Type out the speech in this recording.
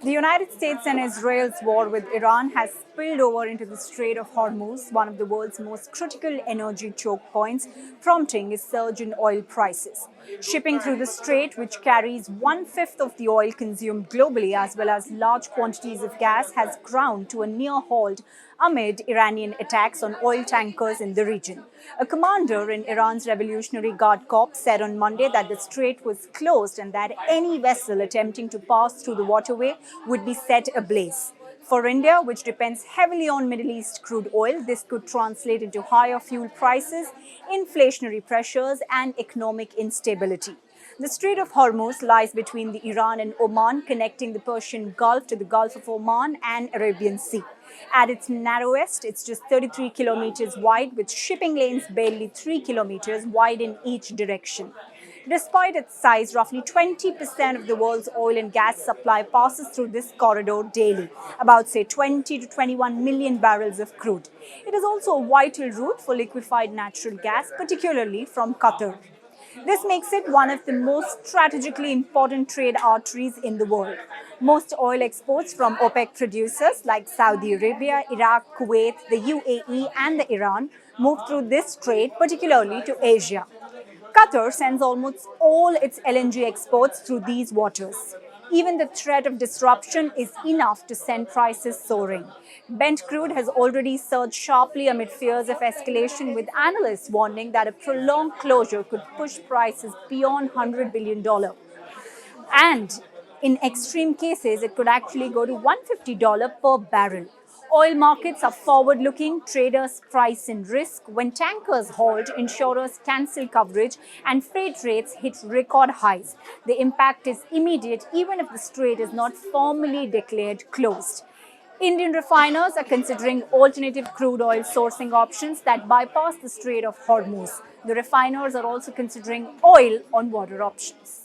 The United States and Israel's war with Iran has spilled over into the Strait of Hormuz, one of the world's most critical energy choke points, prompting a surge in oil prices. Shipping through the strait, which carries one-fifth of the oil consumed globally as well as large quantities of gas, has ground to a near halt amid Iranian attacks on oil tankers in the region. A commander in Iran's Revolutionary Guard Corps said on Monday that the strait was closed and that any vessel attempting to pass through the waterway would be set ablaze. For India, which depends heavily on Middle East crude oil, this could translate into higher fuel prices, inflationary pressures, and economic instability. The Strait of Hormuz lies between the Iran and Oman, connecting the Persian Gulf to the Gulf of Oman and Arabian Sea. At its narrowest, it's just 33 kilometers wide, with shipping lanes barely 3 kilometers wide in each direction. Despite its size, roughly 20% of the world's oil and gas supply passes through this corridor daily, about, say, 20 to 21 million barrels of crude. It is also a vital route for liquefied natural gas, particularly from Qatar. This makes it one of the most strategically important trade arteries in the world. Most oil exports from OPEC producers like Saudi Arabia, Iraq, Kuwait, the UAE, and the Iran move through this strait, particularly to Asia. Qatar sends almost all its LNG exports through these waters. Even the threat of disruption is enough to send prices soaring. Brent crude has already surged sharply amid fears of escalation, with analysts warning that a prolonged closure could push prices beyond $100 billion. And in extreme cases, it could actually go to $150 per barrel. Oil markets are forward looking, traders price in risk. When tankers halt, insurers cancel coverage, and freight rates hit record highs. The impact is immediate, even if the strait is not formally declared closed. Indian refiners are considering alternative crude oil sourcing options that bypass the Strait of Hormuz. The refiners are also considering oil on water options.